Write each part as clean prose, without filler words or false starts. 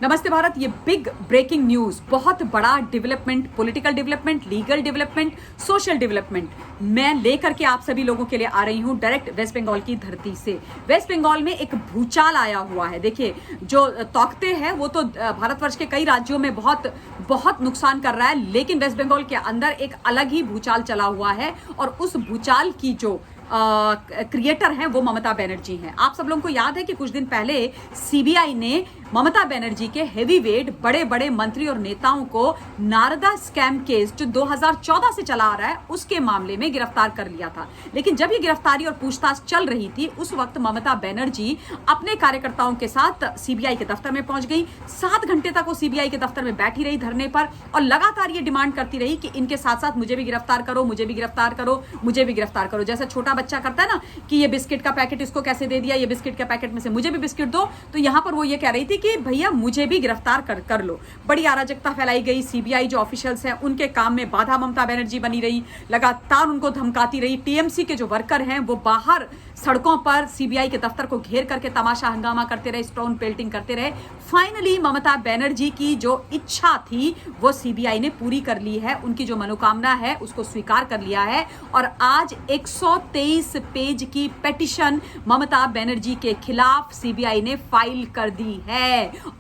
नमस्ते भारत। ये big breaking news, बहुत बड़ा development, political development, legal development, social development मैं लेकर के आप सभी लोगों के लिए आ रही हूं डायरेक्ट वेस्ट बंगाल की धरती से। वेस्ट बंगाल में एक भूचाल आया हुआ है। देखिए, जो तौकते हैं वो तो भारतवर्ष के कई राज्यों में बहुत बहुत नुकसान कर रहा है, लेकिन वेस्ट बंगाल के अंदर एक अलग ही भूचाल चला हुआ है और उस भूचाल की जो क्रिएटर हैं वो ममता बनर्जी हैं। आप सब लोगों को याद है कि कुछ दिन पहले सीबीआई ने ममता बनर्जी के हेवीवेट बड़े बड़े मंत्री और नेताओं को नारदा स्कैम केस जो 2014 से चला आ रहा है उसके मामले में गिरफ्तार कर लिया था। लेकिन जब ये गिरफ्तारी और पूछताछ चल रही थी उस वक्त ममता बनर्जी अपने कार्यकर्ताओं के साथ सीबीआई के दफ्तर में पहुंच गई। 7 घंटे तक वो सीबीआई के दफ्तर में बैठी रही धरने पर और लगातार ये डिमांड करती रही कि इनके साथ साथ मुझे भी गिरफ्तार करो, मुझे भी गिरफ्तार करो, मुझे भी गिरफ्तार करो। जैसे छोटा बच्चा करता है ना कि ये बिस्किट का पैकेट इसको कैसे दे दिया, ये बिस्किट के पैकेट में से मुझे भी बिस्किट दो, तो यहां पर वो ये कह रही थी कि भैया मुझे भी गिरफ्तार कर लो। बड़ी अराजकता फैलाई गई। सीबीआई जो ऑफिशियल्स हैं उनके काम में बाधा ममता बनर्जी बनी रही, लगातार उनको धमकाती रही। टीएमसी के जो वर्कर हैं वो बाहर सड़कों पर सीबीआई के दफ्तर को घेर करके तमाशा हंगामा करते रहे, स्टोन पेल्टिंग करते रहे। फाइनली ममता बनर्जी की जो इच्छा थी वो सीबीआई ने पूरी कर ली है। उनकी जो मनोकामना है उसको स्वीकार कर लिया है और आज 123 पेज की पिटीशन ममता बनर्जी के खिलाफ सीबीआई ने फाइल कर दी है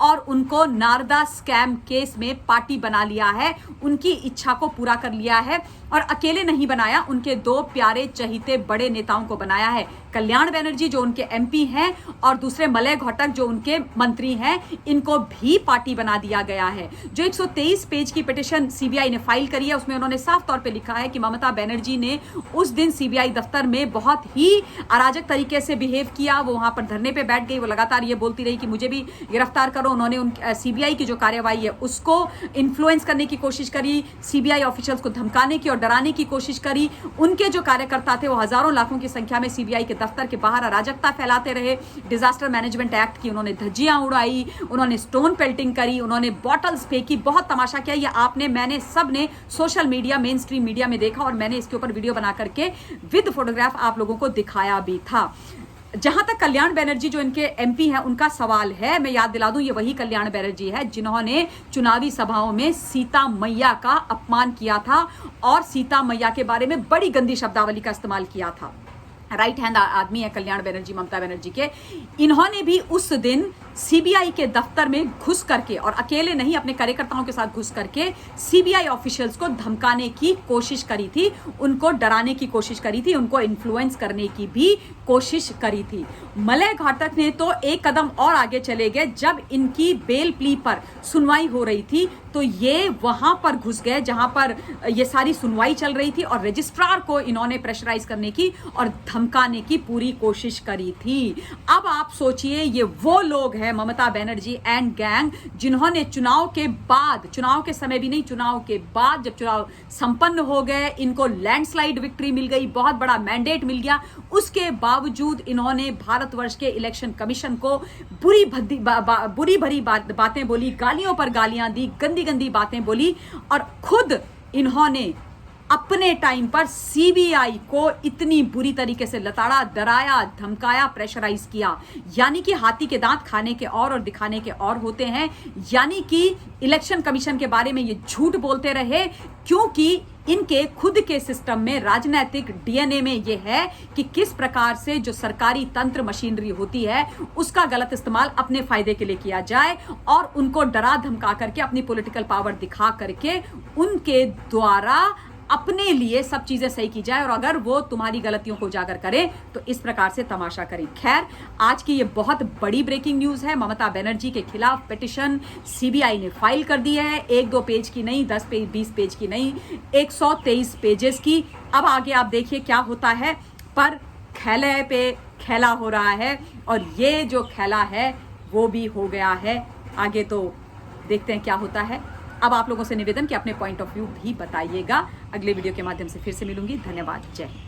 और उनको नारदा स्कैम केस में पार्टी बना लिया है। उनकी इच्छा को पूरा कर लिया है और अकेले नहीं बनाया, उनके 2 प्यारे चहीते बड़े नेताओं को बनाया है। कल्याण बनर्जी जो उनके एमपी हैं और दूसरे मलय घोटक जो उनके मंत्री हैं, इनको भी पार्टी बना दिया गया है। जो 123 पेज की पिटीशन सीबीआई ने फाइल करी है उसमें उन्होंने साफ तौर पे लिखा है कि ममता बनर्जी ने उस दिन सीबीआई दफ्तर में बहुत ही अराजक तरीके से बिहेव किया। वो वहां पर धरने पे बैठ गई, वो लगातार ये बोलती रही कि मुझे भी गिरफ्तार करो। उन्होंने सीबीआई की जो कार्यवाही है उसको इन्फ्लुएंस करने की कोशिश करी, सीबीआई ऑफिशियल्स को धमकाने की और डराने की कोशिश करी। उनके जो कार्यकर्ता थे वो हजारों लाखों की संख्या में सीबीआई के दफ्तर के बाहर अराजकता फैलाते रहे। डिजास्टर मैनेजमेंट एक्ट की उन्होंने धज्जियां उड़ाई, उन्होंने स्टोन पेल्टिंग करी, उन्होंने बॉटल्स फेंकी, बहुत तमाशा किया। ये आपने, मैंने, सब ने social media, main stream media में देखा और मैंने इसके ऊपर वीडियो बना करके विद फोटोग्राफ आप लोगों को दिखाया भी था। जहां तक कल्याण बनर्जी जो इनके एमपी हैं उनका सवाल है, मैं याद दिला दूं ये वही कल्याण बनर्जी है जिन्होंने चुनावी सभाओं में सीता मैया का अपमान किया था और सीता मैया के बारे में बड़ी गंदी शब्दावली का इस्तेमाल किया था। राइट हैंड आदमी है कल्याण बनर्जी ममता बनर्जी के। इन्होंने भी उस दिन सीबीआई के दफ्तर में घुस करके और अकेले नहीं अपने कार्यकर्ताओं के साथ घुस करके सीबीआई ऑफिशियल्स को धमकाने की कोशिश करी थी, उनको डराने की कोशिश करी थी, उनको इन्फ्लुएंस करने की भी कोशिश करी थी। मलय घोटक ने तो एक कदम और आगे चले गए। जब इनकी बेल प्ली पर सुनवाई हो रही थी तो ये वहां पर घुस गए जहां पर ये सारी सुनवाई चल रही थी और रजिस्ट्रार को इन्होंने प्रेशराइज करने की और धमकाने की पूरी कोशिश करी थी। अब आप सोचिए, ये वो लोग हैं ममता बनर्जी एंड गैंग जिन्होंने चुनाव के बाद, चुनाव के समय भी नहीं, चुनाव के बाद जब चुनाव संपन्न हो गए, इनको लैंडस्लाइड विक्ट्री मिल गई, बहुत बड़ा मैंडेट मिल गया, उसके बावजूद इन्होंने भारतवर्ष के इलेक्शन कमीशन को बुरी भरी बातें बोली, गालियों पर गालियां दी, गंदी गंदी बातें बोली और खुद इन्होंने अपने टाइम पर सीबीआई को इतनी बुरी तरीके से लताड़ा, डराया, धमकाया, प्रेशराइज किया। यानी कि हाथी के दांत खाने के और दिखाने के और होते हैं। यानी कि इलेक्शन कमीशन के बारे में ये झूठ बोलते रहे क्योंकि इनके खुद के सिस्टम में, राजनीतिक डीएनए में ये है कि किस प्रकार से जो सरकारी तंत्र मशीनरी होती है उसका गलत इस्तेमाल अपने फायदे के लिए किया जाए और उनको डरा धमका करके, अपनी पॉलिटिकल पावर दिखा करके उनके द्वारा अपने लिए सब चीजें सही की जाए और अगर वो तुम्हारी गलतियों को उजागर करें तो इस प्रकार से तमाशा करें। खैर, आज की ये बहुत बड़ी ब्रेकिंग न्यूज है। ममता बनर्जी के खिलाफ पिटीशन सीबीआई ने फाइल कर दी है। 1-2 पेज की नहीं, 10 पेज, 20 पेज की नहीं, 123 पेजेस की। अब आगे आप देखिए क्या होता है, पर खेले पे खेला हो रहा है और ये जो खेला है वो भी हो गया है। आगे तो देखते हैं क्या होता है। अब आप लोगों से निवेदन कि अपने पॉइंट ऑफ व्यू भी बताइएगा। अगले वीडियो के माध्यम से फिर से मिलूंगी। धन्यवाद। जय हिंद।